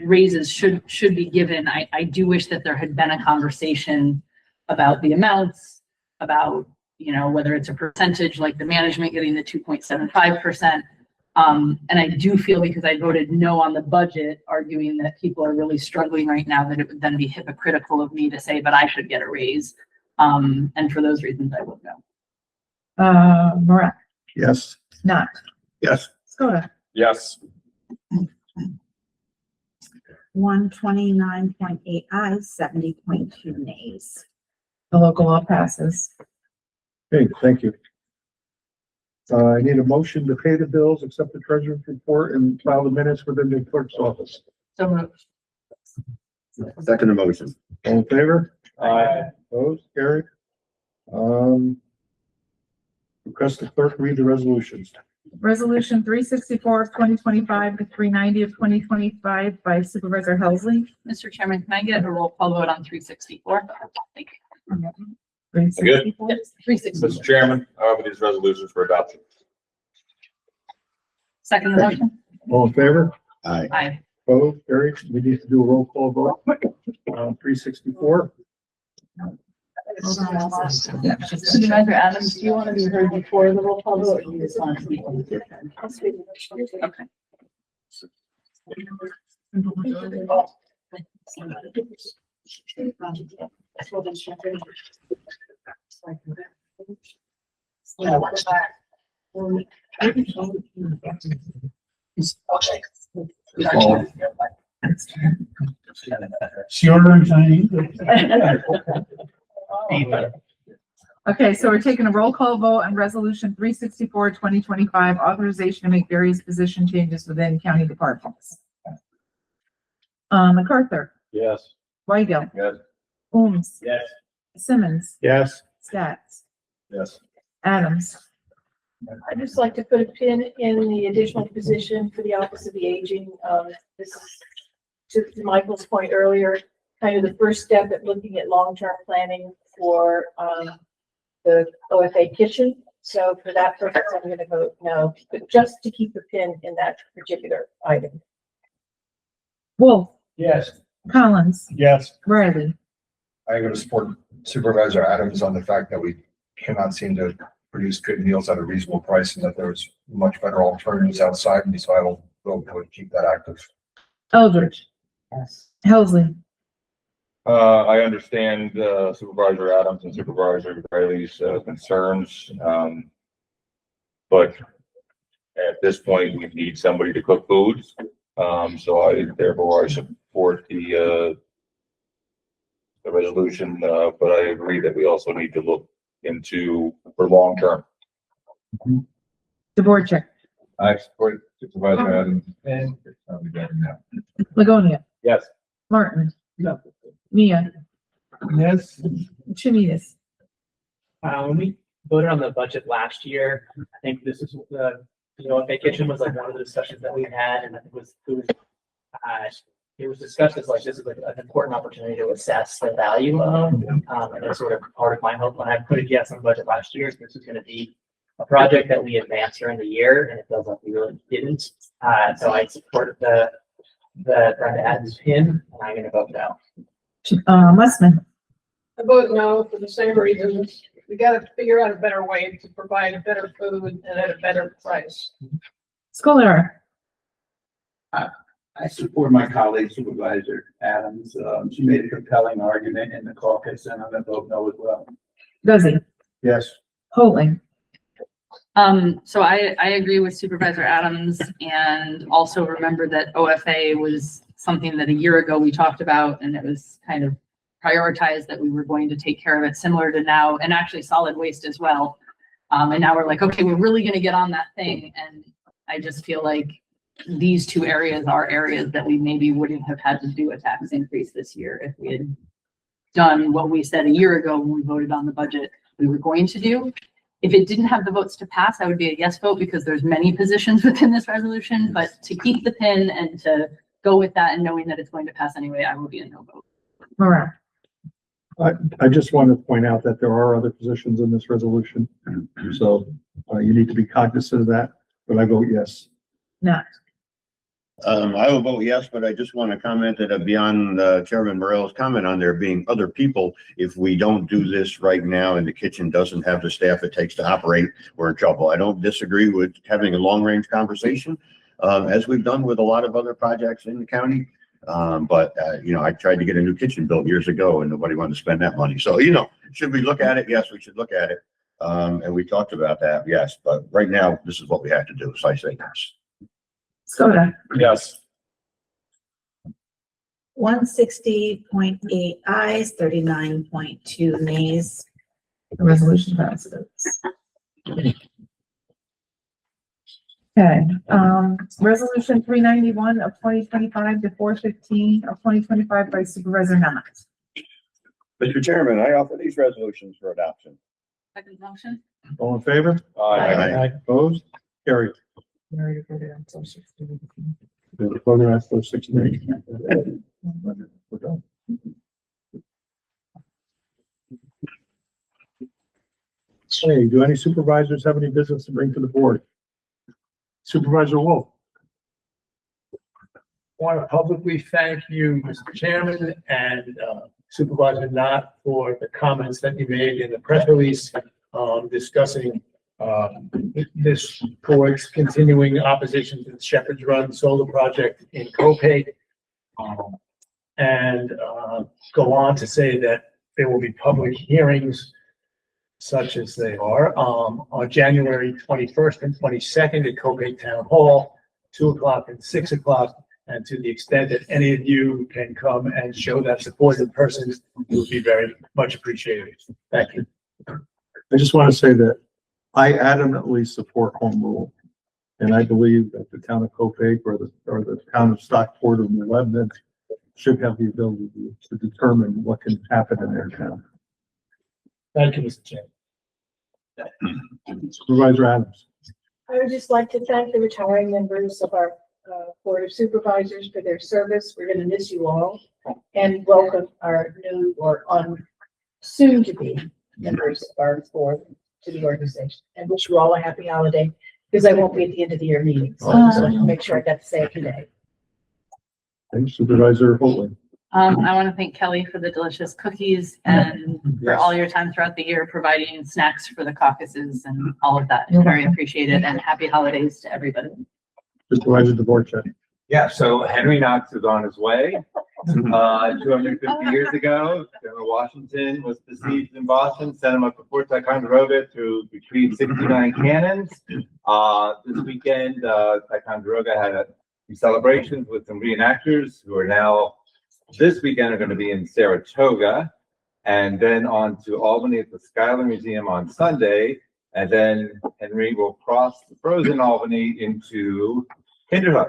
Speaker 5: raises should be given. I do wish that there had been a conversation about the amounts, about, whether it's a percentage like the management getting the 2.75%. And I do feel, because I voted no on the budget, arguing that people are really struggling right now, that it would then be hypocritical of me to say, but I should get a raise. And for those reasons, I vote no.
Speaker 2: Morak,
Speaker 6: Yes.
Speaker 2: Not,
Speaker 6: Yes.
Speaker 2: Skoda,
Speaker 4: Yes.
Speaker 15: 129.8 ayes, 70.2 nays.
Speaker 2: the local law passes.
Speaker 6: Okay, thank you. I need a motion to pay the bills, accept the treasurer's report, and file the minutes within the clerk's office.
Speaker 5: So moved.
Speaker 9: Second motion.
Speaker 6: All in favor?
Speaker 4: Aye.
Speaker 6: Opposed? Carried. Request the clerk read the resolutions.
Speaker 2: Resolution 364 of 2025 to 390 of 2025 by Supervisor Helsley.
Speaker 5: Mr. Chairman, can I get a roll call vote on 364? Thank you.
Speaker 2: 364.
Speaker 5: Yes, 364.
Speaker 1: Mr. Chairman, I offer these resolutions for adoption.
Speaker 5: Second the motion?
Speaker 6: All in favor?
Speaker 9: Aye.
Speaker 5: Aye.
Speaker 6: Opposed? Carried. We need to do a roll call vote on 364.
Speaker 5: Supervisor Adams, do you want to be heard before the roll call vote, or do you just want to speak? Okay.
Speaker 3: It's your turn, Tony.
Speaker 2: Okay, so we're taking a roll call vote on resolution 364, 2025, authorization to make various position changes within county departments. MacArthur,
Speaker 6: Yes.
Speaker 2: Weigel,
Speaker 6: Yes.
Speaker 2: Holmes,
Speaker 6: Yes.
Speaker 2: Simmons,
Speaker 6: Yes.
Speaker 2: Stats,
Speaker 4: Yes.
Speaker 2: Adams.
Speaker 16: I'd just like to put a pin in the additional position for the Office of the Aging. This is to Michael's point earlier, kind of the first step at looking at long-term planning for, the OFA kitchen. So for that purpose, I'm going to vote no, but just to keep the pin in that particular item.
Speaker 2: Wolf,
Speaker 3: Yes.
Speaker 2: Collins,
Speaker 3: Yes.
Speaker 2: Riley.
Speaker 7: I'm going to support Supervisor Adams on the fact that we cannot seem to produce good meals at a reasonable price and that there's much better alternatives outside. And so I will vote to keep that active.
Speaker 2: Eldridge.
Speaker 15: Yes.
Speaker 2: Helsley,
Speaker 1: I understand Supervisor Adams and Supervisor Riley's concerns. But at this point, we need somebody to cook food. So I support the resolution, but I agree that we also need to look into for long term.
Speaker 2: Dvorak,
Speaker 1: I support Supervisor Adams.
Speaker 3: And
Speaker 2: Ligonia,
Speaker 1: Yes.
Speaker 2: Martin,
Speaker 3: No.
Speaker 2: Mia,
Speaker 3: Yes.
Speaker 2: Chimidas.
Speaker 12: When we voted on the budget last year, I think this is the, OFA kitchen was like one of the discussions that we had, and it was discussed as like, this is like an important opportunity to assess the value of, and it's sort of part of my hope when I put a yes on budget last year, this is gonna be a project that we advance during the year, and it feels like we really didn't. So I supported the Brenda Adams pin, and I'm gonna vote no.
Speaker 2: Musman,
Speaker 8: I vote no for the same reasons. We gotta figure out a better way to provide better food and at a better price.
Speaker 2: Scholar,
Speaker 17: I support my colleague Supervisor Adams. She made a compelling argument in the caucus and I'm gonna vote no as well.
Speaker 2: Guzzi,
Speaker 7: Yes.
Speaker 2: Holding,
Speaker 5: So I agree with Supervisor Adams, and also remember that OFA was something that a year ago we talked about, and it was kind of prioritized that we were going to take care of it, similar to now, and actually solid waste as well. And now we're like, okay, we're really gonna get on that thing, and I just feel like these two areas are areas that we maybe wouldn't have had to do a tax increase this year if we had done what we said a year ago when we voted on the budget we were going to do. If it didn't have the votes to pass, I would be a yes vote because there's many positions within this resolution, but to keep the pin and to go with that and knowing that it's going to pass anyway, I will be a no vote.
Speaker 2: Moran.
Speaker 6: I just want to point out that there are other positions in this resolution. So you need to be cognizant of that, but I vote yes.
Speaker 2: No.
Speaker 9: I will vote yes, but I just want to comment that beyond Chairman Morel's comment on there being other people, if we don't do this right now and the kitchen doesn't have the staff it takes to operate, we're in trouble. I don't disagree with having a long-range conversation, as we've done with a lot of other projects in the county. But I tried to get a new kitchen built years ago and nobody wanted to spend that money. So, should we look at it? Yes, we should look at it. And we talked about that, yes, but right now, this is what we have to do. So I say yes.
Speaker 2: Skoda,
Speaker 1: Yes.
Speaker 15: 160.8 ayes, 39.2 nays.
Speaker 2: the resolution passes. Okay, resolution 391 of 2025 to 415 of 2025 by Supervisor Knott.
Speaker 9: Mr. Chairman, I offer these resolutions for adoption.
Speaker 5: Second motion?
Speaker 6: All in favor?
Speaker 9: Aye.
Speaker 6: Opposed? Carried. The voter has those 6 nays. We're done. Hey, do any supervisors have any business to bring to the board? Supervisor Wolf.
Speaker 3: Want to publicly thank you, Mr. Chairman, and
Speaker 18: Supervisor Knott for the comments that you made in the press release, discussing, this board's continuing opposition to the Shepherd's Run solar project in Copay. And go on to say that there will be public hearings such as they are, on January 21st and 22nd at Copay Town Hall, 2 o'clock and 6 o'clock. And to the extent that any of you can come and show that support in person, it would be very much appreciated. Thank you.
Speaker 6: I just want to say that I adamantly support home rule. And I believe that the town of Copay or the town of Stockport or New Lebanon should have the ability to determine what can happen in their town.
Speaker 18: Thank you, Mr. Chairman.
Speaker 6: Supervisor Adams.
Speaker 16: I would just like to thank the retiring members of our Board of Supervisors for their service. We're going to miss you all, and welcome our new or soon to be members of our board to the organization, and wish you all a happy holiday, because I won't be at the end of the year meeting. So I just want to make sure I got to say it today.
Speaker 6: Thanks, Supervisor Holtman.
Speaker 5: I want to thank Kelly for the delicious cookies and for all your time throughout the year providing snacks for the caucuses and all of that. Very appreciated, and happy holidays to everybody.
Speaker 6: Supervisor Dvorak.
Speaker 1: Yeah, so Henry Knox is on his way. 250 years ago, General Washington was besieged in Boston, sent him up to Fort Ticonderoga to retrieve 69 cannons. This weekend, Ticonderoga had a few celebrations with some reenactors who are now, this weekend, are going to be in Saratoga, and then on to Albany at the Schuyler Museum on Sunday. And then Henry will cross the frozen Albany into Kinderhook.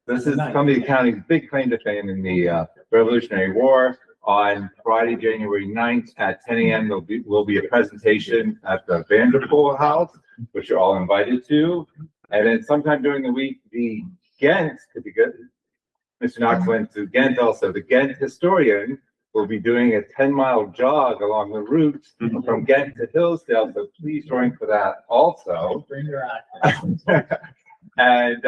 Speaker 1: This is Columbia County's big claim to fame in the Revolutionary War. On Friday, January 9th at 10 a.m. will be a presentation at the Vanderpool House, which you're all invited to. And then sometime during the week, the Ghent could be good. Mr. Knox went to Ghent also. The Ghent historian will be doing a 10-mile jog along the route from Ghent to Hillsdale, so please join for that also.
Speaker 18: Bring your eye.
Speaker 1: And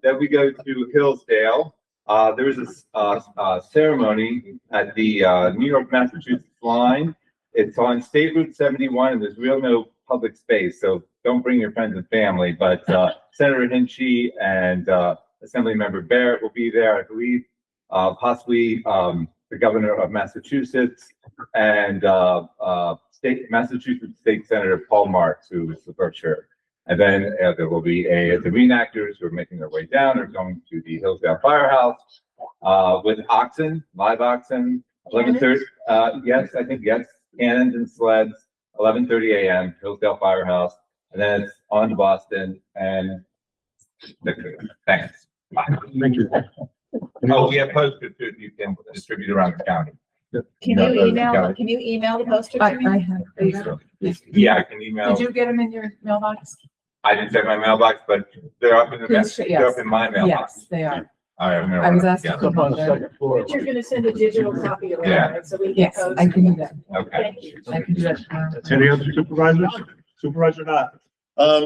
Speaker 1: then we go to Hillsdale. There is a ceremony at the New York-Massachusetts line. It's on State Route 71, and there's no public space, so don't bring your friends and family. But Senator Hinchy and Assemblymember Barrett will be there, I believe, possibly the governor of Massachusetts, and Massachusetts State Senator Paul Marks, who is the Berkshire. And then there will be the reenactors who are making their way down or going to the Hillsdale Firehouse with oxen, live oxen. 11:30. Yes, I think yes. Cannons and sleds. 11:30 a.m. Hillsdale Firehouse, and then it's on to Boston. And thanks. Bye.
Speaker 6: Thank you.
Speaker 1: Oh, we have posters that you can distribute around the county.
Speaker 2: Can you email the poster to me?
Speaker 15: I have.
Speaker 1: Yeah, I can email.
Speaker 2: Did you get them in your mailbox?
Speaker 1: I didn't check my mailbox, but they're up in the
Speaker 2: Yes.
Speaker 1: they're up in my mailbox.
Speaker 2: Yes, they are.
Speaker 1: I
Speaker 2: was asked
Speaker 1: Yeah.
Speaker 2: to
Speaker 18: Up on the second floor.
Speaker 16: But you're going to send a digital copy around,
Speaker 1: Yeah.
Speaker 16: right? So we can
Speaker 2: Yes,
Speaker 16: post.
Speaker 2: I can do that.
Speaker 1: Okay.
Speaker 16: Thank you.
Speaker 2: I can do that tomorrow.
Speaker 6: Any other supervisors? Supervisor Knott.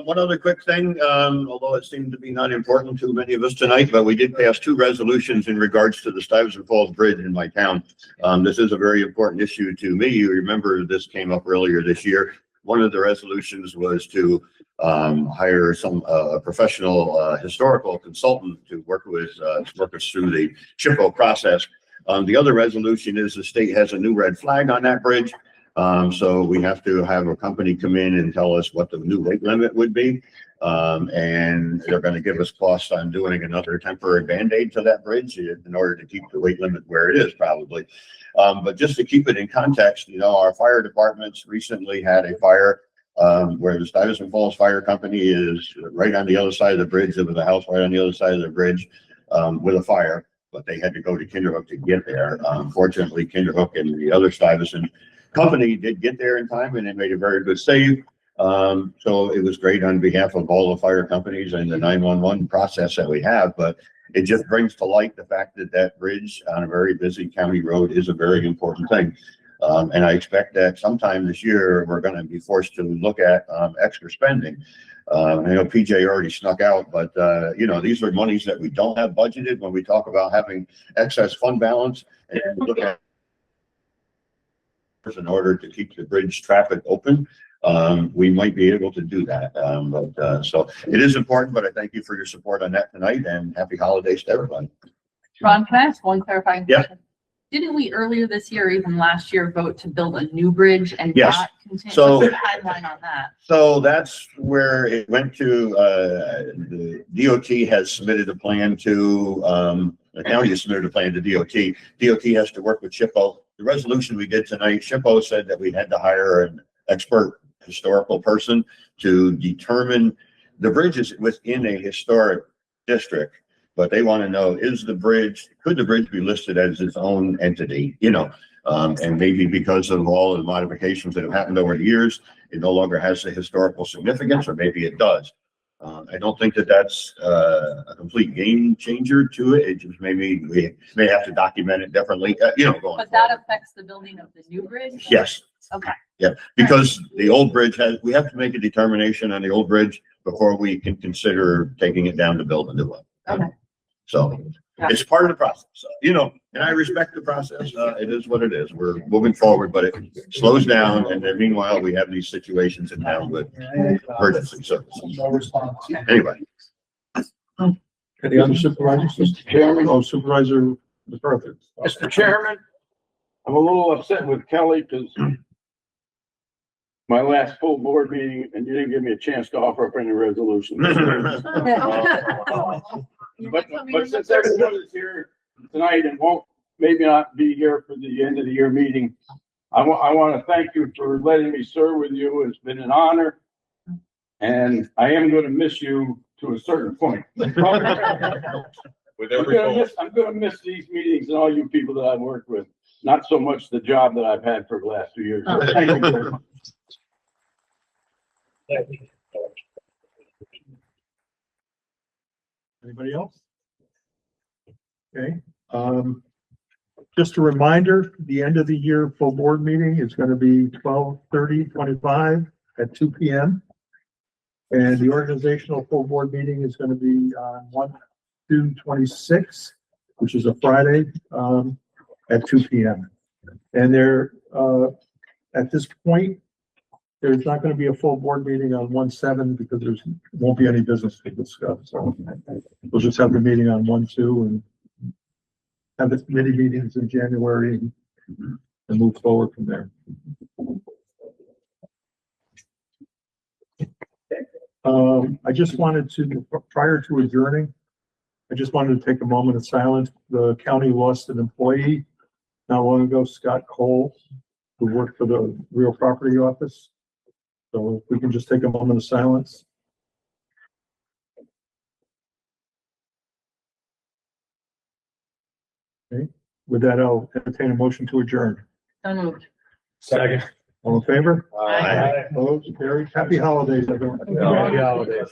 Speaker 9: One other quick thing, although it seemed to be not important to many of us tonight, but we did pass 2 resolutions in regards to the Stuyvesant Falls Bridge in my town. This is a very important issue to me. You remember this came up earlier this year. One of the resolutions was to hire some professional historical consultant to work us through the SHPO process. The other resolution is the state has a new red flag on that bridge. So we have to have a company come in and tell us what the new weight limit would be. And they're going to give us costs on doing another temporary Band-Aid to that bridge in order to keep the weight limit where it is probably. But just to keep it in context, our fire departments recently had a fire where the Stuyvesant Falls Fire Company is right on the other side of the bridge. There was a house right on the other side of the bridge with a fire, but they had to go to Kinderhook to get there. Fortunately, Kinderhook and the other Stuyvesant company did get there in time, and they made a very good save. So it was great on behalf of all the fire companies and the 911 process that we have, but it just brings to light the fact that that bridge on a very busy county road is a very important thing. And I expect that sometime this year, we're going to be forced to look at extra spending. I know PJ already snuck out, but these are monies that we don't have budgeted when we talk about having excess fund balance. And look at in order to keep the bridge traffic open, we might be able to do that. So it is important, but I thank you for your support on that tonight and happy holidays to everyone.
Speaker 5: Ron, can I ask one clarifying
Speaker 9: Yeah.
Speaker 5: question? Didn't we earlier this year, or even last year, vote to build a new bridge and
Speaker 9: Yes.
Speaker 5: not continue?
Speaker 9: So-
Speaker 5: What's the timeline on that?
Speaker 9: So that's where it went to, the DOT has submitted a plan to, the county has submitted a plan to DOT. DOT has to work with SHPO. The resolution we did tonight, SHPO said that we had to hire an expert historical person to determine the bridge is within a historic district. But they want to know, could the bridge be listed as its own entity, and maybe because of all the modifications that have happened over the years, it no longer has the historical significance, or maybe it does. I don't think that that's a complete game changer to it. It just maybe we may have to document it differently, going
Speaker 5: But that
Speaker 9: forward.
Speaker 5: affects the building of the new bridge?
Speaker 9: Yes.
Speaker 5: Okay.
Speaker 9: Yeah, because the old bridge we have to make a determination on the old bridge before we can consider taking it down to build a new one.
Speaker 5: Okay.
Speaker 9: So it's part of the process, and I respect the process. It is what it is. We're moving forward, but it slows down. And then meanwhile, we have these situations in town with emergency services.
Speaker 3: No response.
Speaker 9: Anyway,
Speaker 6: Any other supervisors? Mr. Chairman? Oh, Supervisor MacArthur.
Speaker 19: Mr. Chairman, I'm a little upset with Kelly because my last full board meeting, and you didn't give me a chance to offer up any resolutions. But since everyone is here tonight and won't maybe not be here for the end of the year meeting, I want to thank you for letting me serve with you. It's been an honor. And I am going to miss you to a certain point.
Speaker 1: With
Speaker 19: I'm going to miss these meetings and all you people that I've worked with. Not so much the job that I've had for the last 2 years. Thank you very much.
Speaker 6: Anybody else? Okay, just a reminder, the end of the year full board meeting is gonna be 12/30/25 at 2 p.m. And the organizational full board meeting is gonna be on 1/2/26, which is a Friday, at 2 p.m. And at this point, there's not gonna be a full board meeting on 1/7 because won't be any business to discuss, so we'll just have the meeting on 1/2 and have the committee meetings in January and move forward from there. I just wanted to, prior to adjourning, I just wanted to take a moment of silence. The county lost an employee not long ago, Scott Cole, who worked for the real property office. So if we can just take a moment of silence. Okay, with that, I'll entertain a motion to adjourn.
Speaker 5: So moved.
Speaker 18: Second.
Speaker 6: All in favor?
Speaker 5: Aye.
Speaker 6: Opposed? Carried. Happy holidays, everyone.
Speaker 18: Happy holidays.